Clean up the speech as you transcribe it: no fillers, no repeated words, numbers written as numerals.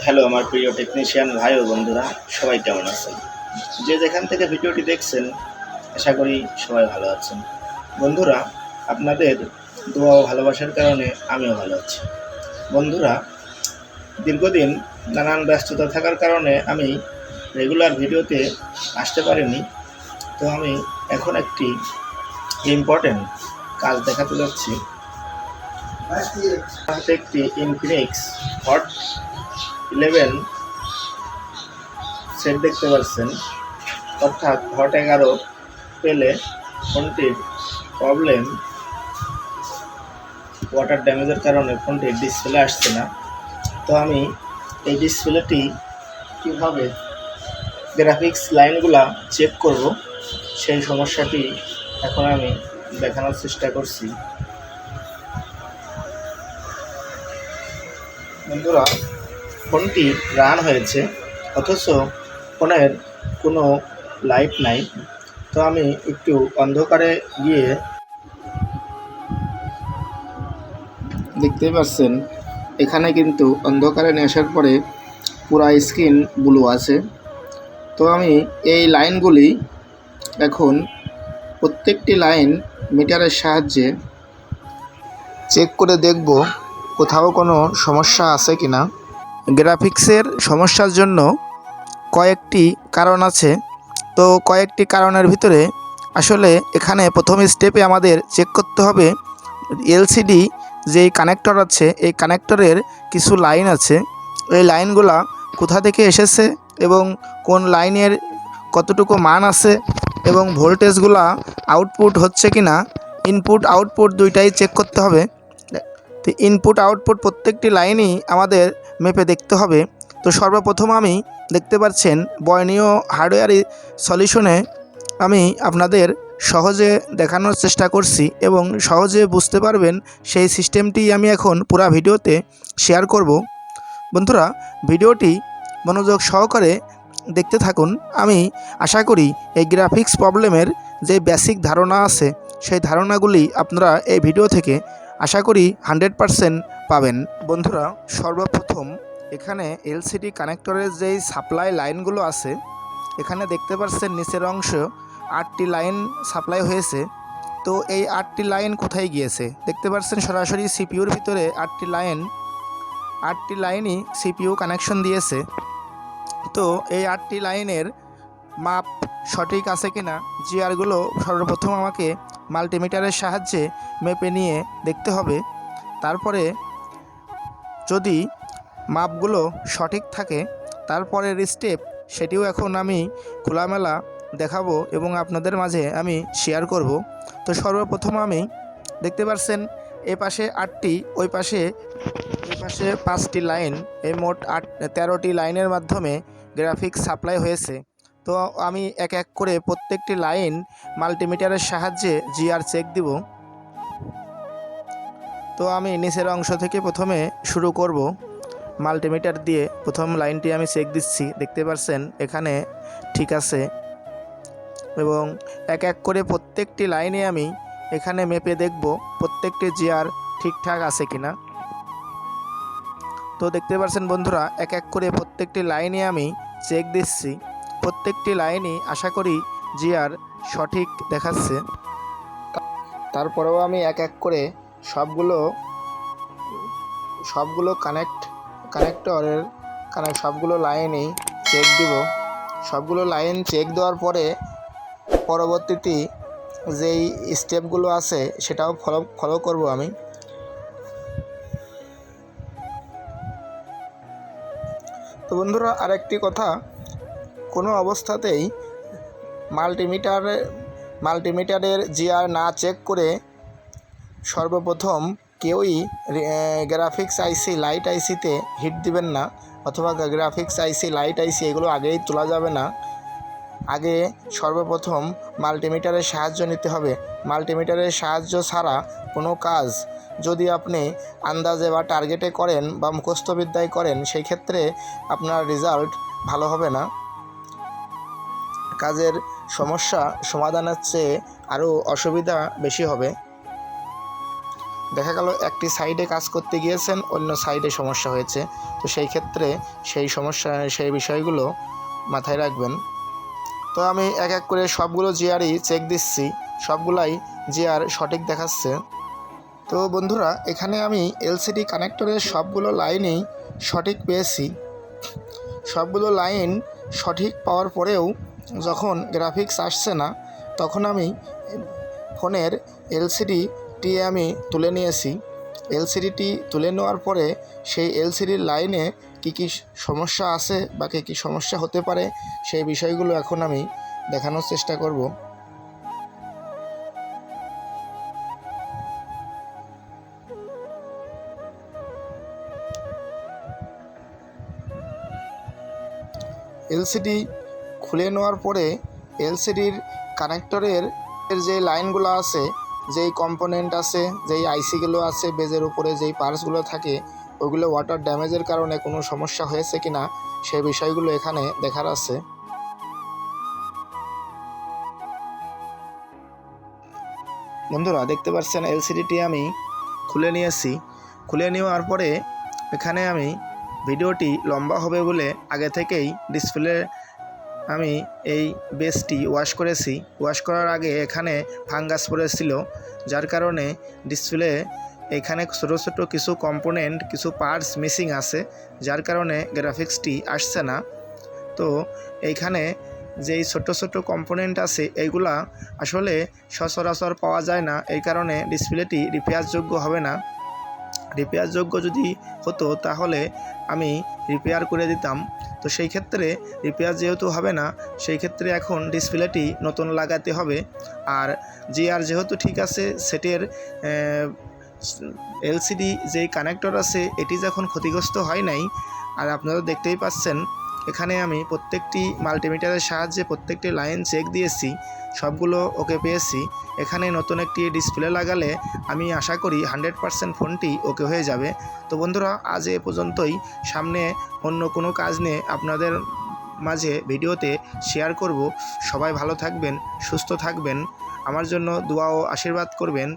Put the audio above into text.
Hello আমার প্রিয় technician ভাই ও বন্ধুরা, সবাই কেমন আছেন? যে যেখান থেকে ভিডিওটি দেখছেন, আশা করি সবাই ভালো আছেন। বন্ধুরা, আপনাদের দোয়া ও ভালোবাসার কারণে আমিও ভালো আছি। বন্ধুরা, দীর্ঘদিন নানান ব্যস্ততা থাকার কারণে আমি রেগুলার ভিডিওতে আসতে পারিনি। তো আমি এখন একটি ইম্পর্টেন্ট কাজ দেখাতে যাচ্ছি। একটি ইনফিনিক্স হট 11 সেট দেখতে পাচ্ছেন, অর্থাৎ হট 11 পেলে ফোনটির প্রবলেম ওয়াটার ড্যামেজের কারণে ফোনটির ডিসপ্লে আসছে না। তো আমি এই ডিসপ্লেটি কীভাবে গ্রাফিক্স লাইনগুলা চেক করব, সেই সমস্যাটি এখন আমি দেখানোর চেষ্টা করছি। বন্ধুরা, ফোনটি রান হয়েছে অথচ ফোনের কোনো লাইট নাই। তো আমি একটু অন্ধকারে গিয়ে দেখতে পাচ্ছেন, এখানে কিন্তু অন্ধকারে নিয়ে আসার পরে পুরা স্ক্রিন ব্লু আছে। তো আমি এই লাইনগুলি এখন প্রত্যেকটি লাইন মিটারের সাহায্যে চেক করে দেখব কোথাও কোনো সমস্যা আছে কিনা। গ্রাফিক্সের সমস্যার জন্য কয়েকটি কারণ আছে। তো কয়েকটি কারণের ভিতরে আসলে এখানে প্রথম স্টেপে আমাদের চেক করতে হবে এলসিডি যেই কানেক্টর আছে, এই কানেক্টরের কিছু লাইন আছে। এই লাইনগুলা কোথা থেকে এসেছে এবং কোন লাইনের কতটুকু মান আছে এবং ভোল্টেজগুলা আউটপুট হচ্ছে কি না, ইনপুট আউটপুট দুইটাই চেক করতে হবে। তো ইনপুট আউটপুট প্রত্যেকটি লাইনই আমাদের মেপে দেখতে হবে। তো সর্বপ্রথম আমি দেখতে পাচ্ছেন বর্ণীয় হার্ডওয়্যার সলিউশনে আমি আপনাদের সহজে দেখানোর চেষ্টা করছি এবং সহজে বুঝতে পারবেন সেই সিস্টেমটি আমি এখন পুরো ভিডিওতে শেয়ার করব। বন্ধুরা, ভিডিওটি মনোযোগ সহকারে দেখতে থাকুন। আমি আশা করি এই গ্রাফিক্স প্রবলেমের যে বেসিক ধারণা আছে, সেই ধারণাগুলি আপনারা এই ভিডিও থেকে আশা করি 100% পাবেন। বন্ধুরা, সর্বপ্রথম এখানে এলসিডি কানেক্টরের যেই সাপ্লাই লাইনগুলো আছে, এখানে দেখতে পাচ্ছেন নিচের অংশ 8টি লাইন সাপ্লাই হয়েছে। তো এই 8টি লাইন কোথায় গিয়েছে দেখতে পাচ্ছেন, সরাসরি সিপিইউর ভিতরে 8টি লাইনই সিপিইউ কানেকশন দিয়েছে। তো এই 8টি লাইনের মাপ সঠিক আছে কিনা, জিআরগুলো সর্বপ্রথম আমাকে মাল্টিমিটারের সাহায্যে মেপে নিয়ে দেখতে হবে। তারপরে যদি মাপগুলো সঠিক থাকে, তারপরের স্টেপ সেটিও এখন আমি খোলামেলা দেখাবো এবং আপনাদের মাঝে আমি শেয়ার করব। তো সর্বপ্রথম আমি দেখতে পাচ্ছেন এ পাশে 8টি, ওই পাশে 5টি লাইন, এই মোট 13টি লাইনের মাধ্যমে গ্রাফিক্স সাপ্লাই হয়েছে। তো আমি এক এক করে প্রত্যেকটি লাইন মাল্টিমিটারের সাহায্যে জিআর চেক দিব। তো আমি নিচের অংশ থেকে প্রথমে শুরু করব। মাল্টিমিটার দিয়ে প্রথম লাইনটি আমি চেক দিচ্ছি, দেখতে পাচ্ছেন এখানে ঠিক আছে এবং এক এক করে প্রত্যেকটি লাইনে আমি এখানে মেপে দেখব প্রত্যেকটি জিআর ঠিকঠাক আছে কিনা। তো দেখতে পাচ্ছেন বন্ধুরা, এক এক করে প্রত্যেকটি লাইনে আমি চেক দিচ্ছি। প্রত্যেকটি লাইনই আশা করি জিআর সঠিক দেখাচ্ছে। তারপরেও আমি এক এক করে সবগুলো কানেক্টরের সবগুলো লাইনই চেক দিব। সবগুলো লাইন চেক দেওয়ার পরে পরবর্তীতে যেই স্টেপগুলো আছে সেটাও ফলো করব আমি। তো বন্ধুরা, আরেকটি কথা, কোনো অবস্থাতেই মাল্টিমিটারের জিআর না চেক করে সর্বপ্রথম কেউই গ্রাফিক্স আইসি, লাইট আইসিতে হিট দিবেন না, অথবা গ্রাফিক্স আইসি, লাইট আইসি এগুলো আগেই তোলা যাবে না। আগে সর্বপ্রথম মাল্টিমিটারের সাহায্য নিতে হবে। মাল্টিমিটারের সাহায্য ছাড়া কোনো কাজ যদি আপনি আন্দাজে বা টার্গেটে করেন বা মুখস্থবিদ্যায় করেন, সেই ক্ষেত্রে আপনার রেজাল্ট ভালো হবে না। কাজের সমস্যা সমাধানের চেয়ে আরও অসুবিধা বেশি হবে। দেখা গেল একটি সাইডে কাজ করতে গিয়েছেন, অন্য সাইডে সমস্যা হয়েছে। তো সেই ক্ষেত্রে সেই বিষয়গুলো মাথায় রাখবেন। তো আমি এক এক করে সবগুলো জিআরই চেক দিচ্ছি, সবগুলাই জিআর সঠিক দেখাচ্ছে। তো বন্ধুরা, এখানে আমি এলসিডি কানেক্টরের সবগুলো লাইনই সঠিক পেয়েছি। সবগুলো লাইন সঠিক পাওয়ার পরেও যখন গ্রাফিক্স আসছে না, তখন আমি ফোনের এলসিডিটি আমি তুলে নিয়েছি। এলসিডিটি তুলে নেওয়ার পরে সেই এলসিডির লাইনে কী সমস্যা আছে বা কী সমস্যা হতে পারে সেই বিষয়গুলো এখন আমি দেখানোর চেষ্টা করব। এলসিডি খুলে নেওয়ার পরে এলসিডির কানেক্টরের যে লাইনগুলো আছে, যেই কম্পোনেন্ট আছে, যেই আইসিগুলো আছে, বেজের উপরে যেই পার্টসগুলো থাকে, ওগুলো ওয়াটার ড্যামেজের কারণে কোনো সমস্যা হয়েছে কিনা সেই বিষয়গুলো এখানে দেখার আছে। বন্ধুরা, দেখতে পাচ্ছেন এলসিডিটি আমি খুলে নিয়েছি। খুলে নেওয়ার পরে এখানে আমি ভিডিওটি লম্বা হবে বলে আগে থেকেই ডিসপ্লে আমি এই বেসটি ওয়াশ করেছি। ওয়াশ করার আগে এখানে ফাঙ্গাস পড়েছিল, যার কারণে ডিসপ্লে এখানে ছোটো ছোটো কিছু কম্পোনেন্ট, কিছু পার্টস মিসিং আছে, যার কারণে গ্রাফিক্সটি আসছে না। তো এইখানে যেই ছোট ছোট কম্পোনেন্ট আছে এইগুলা আসলে সচরাচর পাওয়া যায় না, এই কারণে ডিসপ্লেটি রিপেয়ারযোগ্য হবে না। রিপেয়ারযোগ্য যদি হতো তাহলে আমি রিপেয়ার করে দিতাম। তো সেই ক্ষেত্রে রিপেয়ার যেহেতু হবে না, সেই ক্ষেত্রে এখন ডিসপ্লেটি নতুন লাগাতে হবে। আর জিআর যেহেতু ঠিক আছে, সেটের এলসিডি যেই কানেক্টর আছে এটি যখন ক্ষতিগ্রস্ত হয় নাই, আর আপনারা দেখতেই পাচ্ছেন এখানে আমি প্রত্যেকটি মাল্টিমিটারের সাহায্যে প্রত্যেকটি লাইন চেক দিয়েছি, সবগুলো ওকে পেয়েছি। এখানে নতুন একটি ডিসপ্লে লাগালে আমি আশা করি 100% ফোনটি ওকে হয়ে যাবে। তো বন্ধুরা, আজ এ পর্যন্তই। সামনে অন্য কোনো কাজ নিয়ে আপনাদের মাঝে ভিডিওতে শেয়ার করব। সবাই ভালো থাকবেন, সুস্থ থাকবেন, আমার জন্য দোয়া ও আশীর্বাদ করবেন।